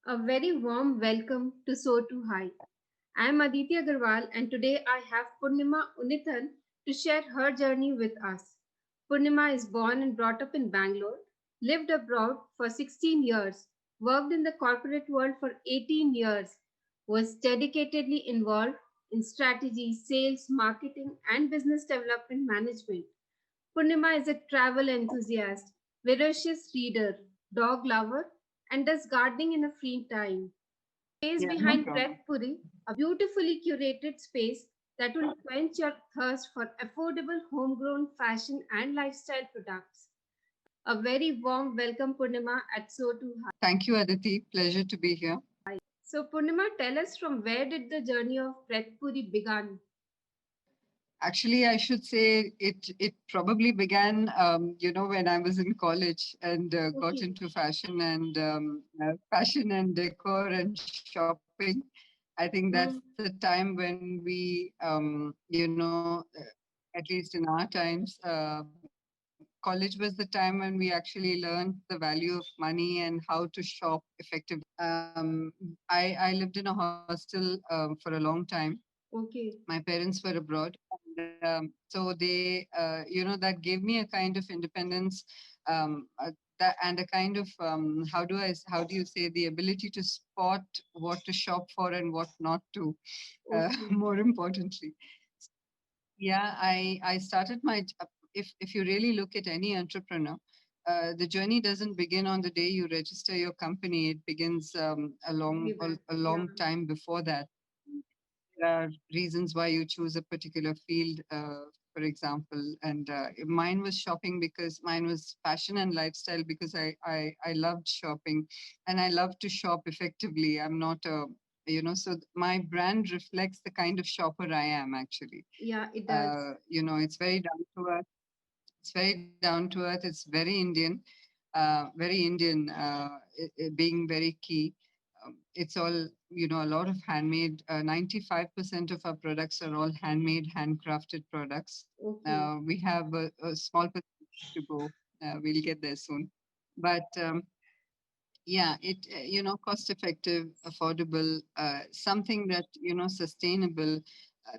A very warm welcome to So Too High. I am Aditi Agarwal and today I have Purnima Unithan to share her journey with us. Purnima is born and brought up in Bangalore, lived abroad for 16 years, worked in the corporate world for 18 years, was dedicatedly involved in strategy, sales, marketing, and business development management. Purnima is a travel enthusiast, voracious reader, dog lover, and does gardening in her free time. Space Yeah, no behind problem. Pret Puri, a beautifully curated space that will quench your thirst for affordable homegrown fashion and lifestyle products. A very warm welcome, Purnima, at So Too High. Thank you, Aditi. Pleasure to be here. So, Purnima, tell us from where did the journey of Pret Puri begin? Actually, I should say it probably began, when I was in college and got Okay. into fashion and decor and shopping. I think that's the Hmm. time when at least in our times, college was the time when we actually learned the value of money and how to shop effectively. I lived in a hostel for a long time. My Okay. parents were abroad, and so that gave me a kind of independence, and a kind of how do you say, the ability to spot what to shop for and what not to. Okay. More importantly, yeah, I started if you really look at any entrepreneur, the journey doesn't begin on the day you register your company. It begins Way back. a Yeah. long time before that. There are reasons why you choose a particular field, for example. And mine was shopping because mine was fashion and lifestyle because I loved shopping and I love to shop effectively. I'm not a, my brand reflects the kind of shopper I am actually. Yeah, it does. It's very down to earth. It's very down to earth. It's very Indian, being very key. It's all, a lot of handmade. 95% of our products are all handmade, handcrafted products. Okay. We have a small percentage to go. We'll get there soon. But yeah, cost effective, affordable, something that, sustainable,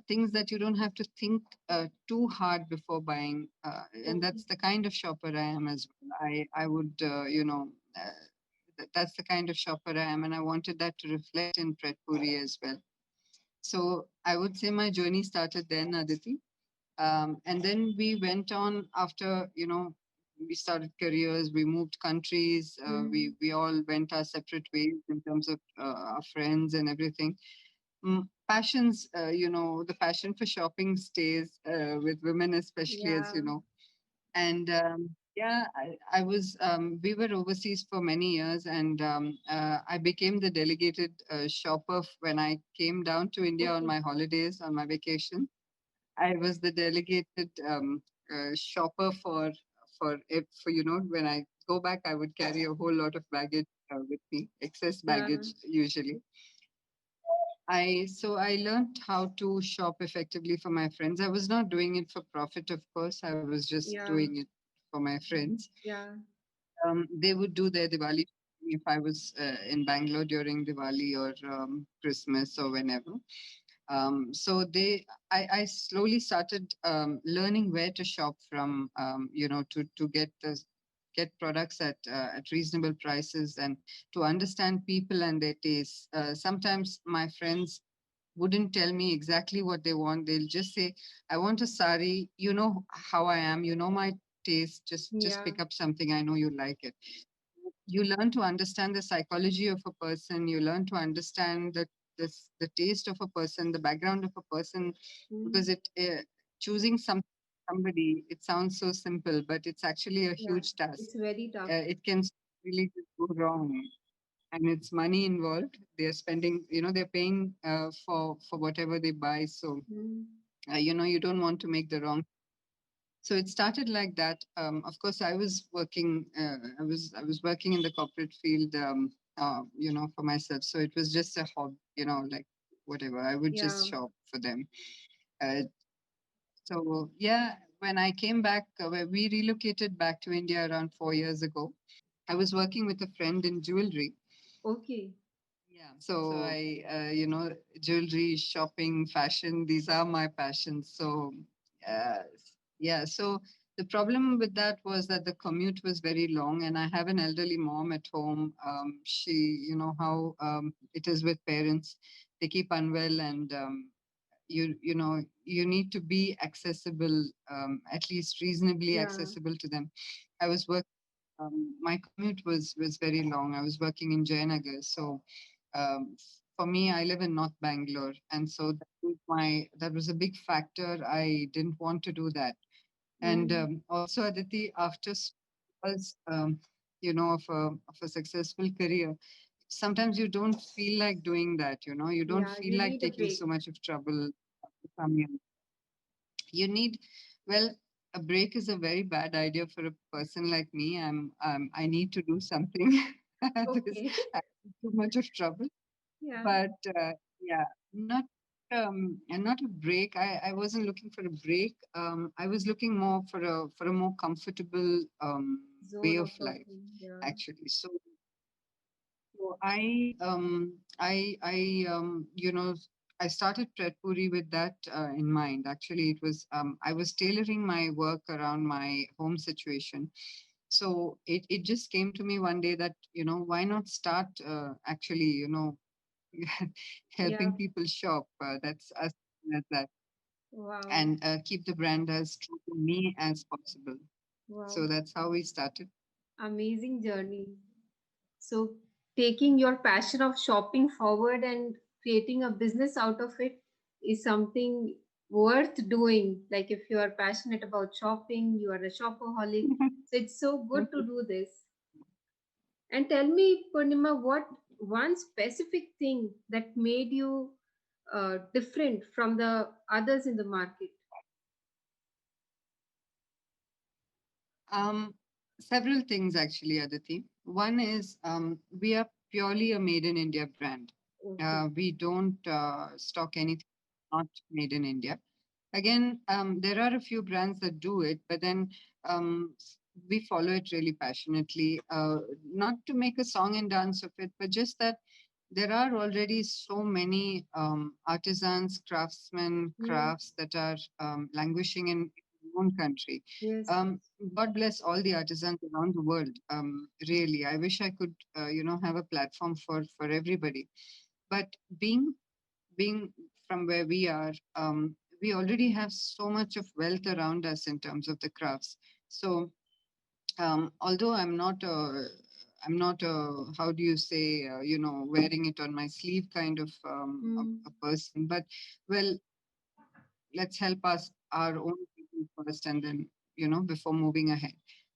things that you don't have to think too hard before buying. And Okay. that's the kind of shopper I am as well. I would, that's the kind of shopper I am. And I wanted that to reflect in Pret Puri as well. So I would say my journey started then, Aditi. And then we went on after, we started careers, we moved countries, Hmm. we all went our separate ways in terms of our friends and everything. Passions, the passion for shopping stays with women, especially, as Yeah. you know. And yeah, we were overseas for many years, and I became the delegated shopper when I came down to India on Okay. my holidays, on my vacation. I was the delegated shopper for when I go back, I would carry a whole lot of baggage with me, excess Yeah. baggage usually. I learned how to shop effectively for my friends. I was not doing it for profit, of course. I was just Yeah. doing it for my friends. Yeah. They would do their Diwali shopping if I was in Bangalore during Diwali or Christmas or whenever. So I slowly started learning where to shop from, to get products at reasonable prices and to understand people and their tastes. Sometimes my friends wouldn't tell me exactly what they want. They'll just say, "I want a sari. You know how I am. You know my taste. Just Yeah. pick up something. I know you like it." You learn to understand the psychology of a person. You learn to understand the taste of a person, the background of a person, because Mm. choosing somebody, it sounds so simple, but it's actually a Yeah. huge task. It's very tough. It can really just go wrong, and it's money involved. They're spending, they're paying for whatever they buy. So Mm. you don't want to make the wrong. So it started like that. Of course, I was working. I was working in the corporate field. For myself. So it was just a hobby. Like whatever. I would just Yeah. shop for them. Uh, so yeah, when I came back, we relocated back to India around 4 years ago. I was working with a friend in jewelry, Okay. Yeah. So I, jewelry, shopping, fashion, these are my passions. So, uh, yeah. So the problem with that was that the commute was very long, and I have an elderly mom at home. You know how it is with parents; they keep unwell, and you need to be accessible, at least reasonably Yeah, accessible to them. I was working. My commute was very long. I was working in Jayanagar, so for me, I live in North Bangalore, and so that was a big factor. I didn't want to do that, and mm, also Aditi, after was of a successful career, sometimes you don't feel like doing that. You don't yeah, feel you like need a taking break. so much of trouble to come here. You need, well, a break is a very bad idea for a person like me. I need to do something. There's Okay. too much of trouble, Yeah, but yeah, not and not a break. I wasn't looking for a break. I was looking more for a more comfortable way zone of of life, working. Yeah, actually. So I started Pretpuri with that in mind. Actually, it was I was tailoring my work around my home situation. So it just came to me one day that why not start actually yeah. helping people shop. That's as simple as that, Wow, and keep the brand as true to me as possible. wow. So that's how we started. Amazing journey. So, taking your passion of shopping forward and creating a business out of it is something worth doing. Like, if you are passionate about shopping, you are a shopaholic. So, it's so good to do this. And tell me, Purnima, what one specific thing that made you different from the others in the market? Um, Several things actually, Aditi. One is we are purely a made in India brand. Okay. We don't stock anything not made in India. Again, there are a few brands that do it, but then we follow it really passionately. Not to make a song and dance of it, but just that there are already so many artisans, craftsmen, Hmm. crafts that are languishing in our own country. Yes, Um, yes. God bless all the artisans around the world. Really, I wish I could, have a platform for everybody. But being from where we are, we already have so much of wealth around us in terms of the crafts. So although I'm not a, how do you say, wearing it on my sleeve kind of Hmm. a person, but well, let's help us our own people first, and then before moving ahead.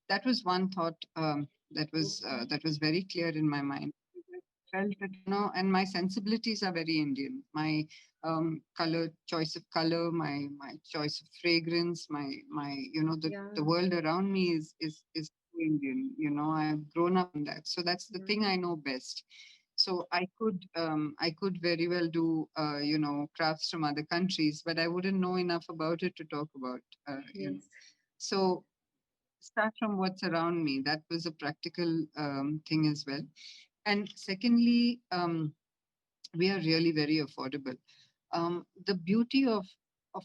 That was one thought Okay. that was very clear in my mind. I felt that and my sensibilities are very Indian. My choice of color, my choice of fragrance, my the Yeah, world around me is Indian. I've grown up in that, so that's the yeah. thing I know best. So I could very well do crafts from other countries, but I wouldn't know enough about it to talk about. Yes. So start from what's around me. That was a practical thing as well. And secondly, we are really very affordable. The beauty of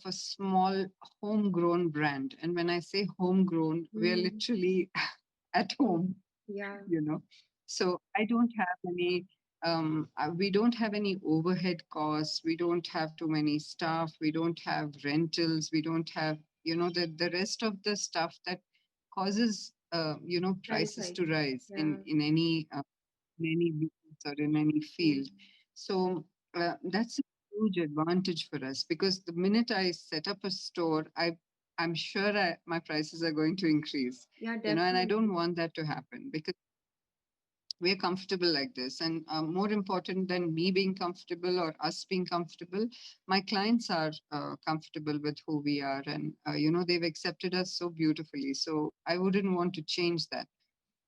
a small homegrown brand, and when I say homegrown, we are Hmm. literally at Oh, home, yeah, you know. So I don't have any. We don't have any overhead costs. We don't have too many staff. We don't have rentals. We don't have the rest of the stuff that causes price prices hike. to rise Yeah, in any business or in any yeah, field. So that's a huge advantage for us, because the minute I set up a store, I'm sure my prices are going to increase, yeah, and I don't definitely. want that to happen, because we're comfortable like this. And more important than me being comfortable or us being comfortable, my clients are comfortable with who we are, and they've accepted us so beautifully. So I wouldn't want to change that.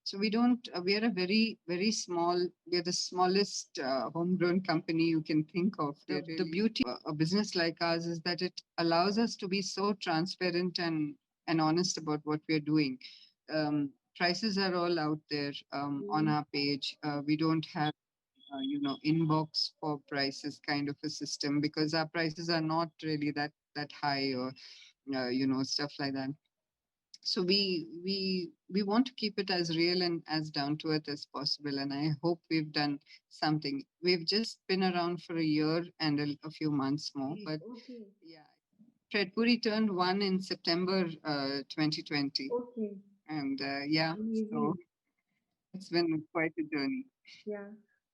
So we don't, we are a very, very small, we are the smallest homegrown company you can think of. The beauty of a business like ours is that it allows us to be so transparent and honest about what we are doing. Prices are all out there on Hmm. our page. We don't have inbox for prices kind of a system, because our prices are not really that high, or stuff like that. So we want to keep it as real and as down to earth as possible, and I hope we've done something. We've just been around for a year and a few months more, but Okay. yeah, Tredpuri turned one in September 2020, Okay. and yeah, so Amazing. it's been quite a journey Yeah.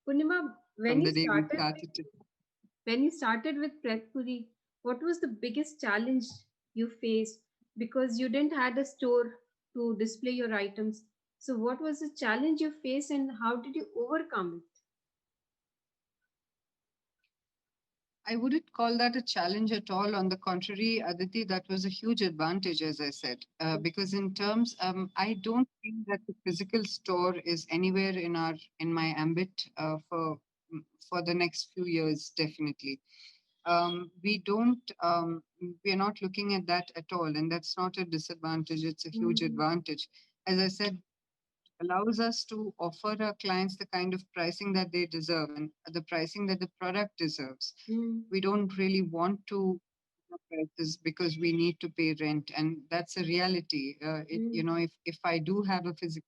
Purnima, from the day we started to. when you started with Pratpuri, what was the biggest challenge you faced? Because you didn't had a store to display your items. So what was the challenge you faced and how did you overcome I wouldn't call that a challenge at all. On the contrary, Aditi, that was a huge advantage, as I said, it? because in terms, I don't feel that the physical store is anywhere in my ambit for the next few years. Definitely, we don't. We are not looking at that at all, and that's not a disadvantage. It's a huge Mm, advantage. As I said, allows us to offer our clients the kind of pricing that they deserve and the pricing that the product deserves. mm, We don't really want to prices because we need to pay rent, and that's a reality. mm, If I do have a physical,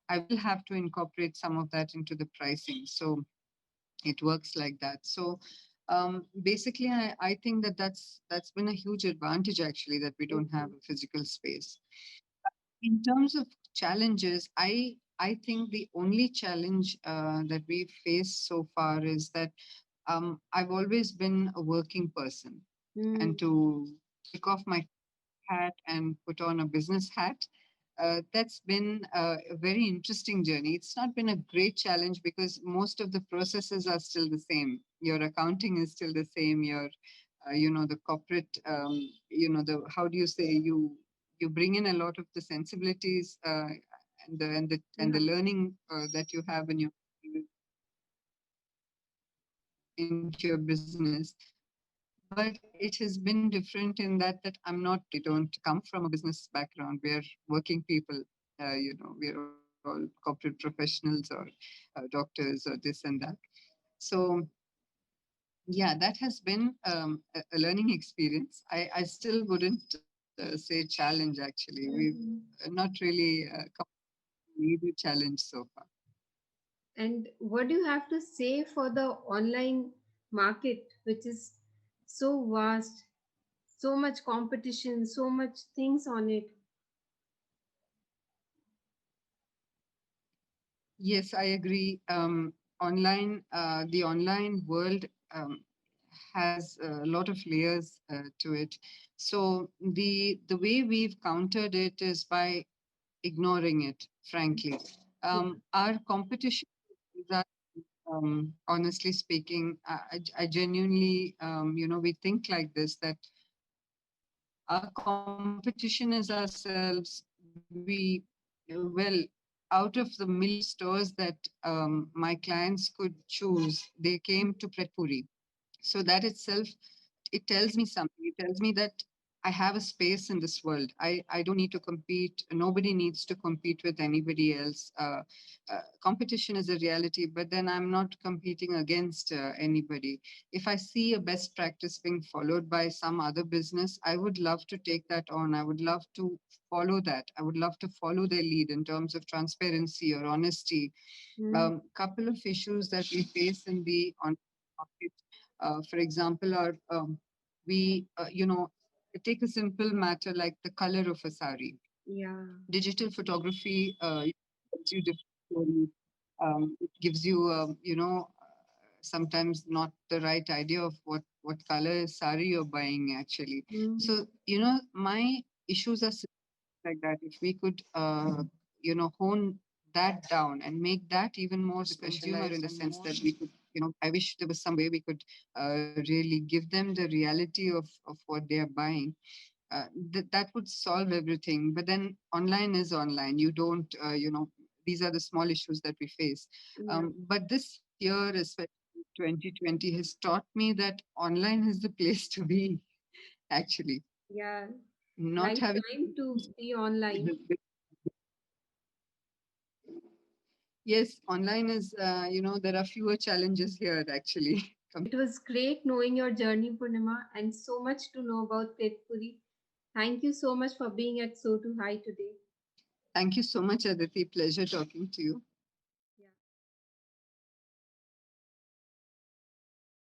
I will have to incorporate some of that into the pricing. So it works like that. So basically, I think that that's been a huge advantage actually, that we don't have okay. a physical space. In terms of challenges, I think the only challenge that we've faced so far is that I've always been a working person, Mm, and to take off my hat and put on a business hat, that's been a very interesting journey. It's not been a great challenge because most of the processes are still the same. Your accounting is still the same. Your, the corporate, the how do you say, you bring in a lot of the sensibilities and the yeah. learning that you have in your into your business. But it has been different in that I'm not, we don't come from a business background. We are working people, we are all corporate professionals or doctors or this and that. So yeah, that has been a learning experience. I still wouldn't say challenge actually. We've Mhm. not really come to a challenge so far. And what do you have to say for the online market, which is so vast, so much competition, so much things on it? Yes, I agree. The online world has a lot of layers to it. So the way we've countered it is by ignoring it, frankly. Yeah. Our competition is that, honestly speaking, I genuinely, we think like this, that our competition is ourselves. We, well, out of the million stores that my clients could choose, they came to Pretpuri. So that itself, it tells me something. It tells me that I have a space in this world. I don't need to compete. Nobody needs to compete with anybody else. Competition is a reality, but then I'm not competing against anybody. If I see a best practice being followed by some other business, I would love to take that on. I would love to follow that. I would love to follow their lead in terms of transparency or honesty. Mm, Couple of issues that we face in the on market, for example, are we, take a simple matter like the color of a sari. yeah. Digital photography gives you different stories. It gives you, sometimes not the right idea of what color sari you're buying actually. Mm, So, my issues are like that. If we could, hone that down and make that even more specialized, in the sense that we could, I wish there was some way we could really give them the reality of what they are buying. That would solve everything. But then online is online. You don't, these are the small issues that we face. yeah. But this year, especially 2020, has taught me that online is the place to be, actually. Yeah. Not Right having time to be online. Yes, online is, there are fewer challenges here actually. It was great knowing your journey, Purnima, and so much to know about Petpuri. Thank you so much for being at So to High today. Thank you so much, Aditi. Pleasure talking to you.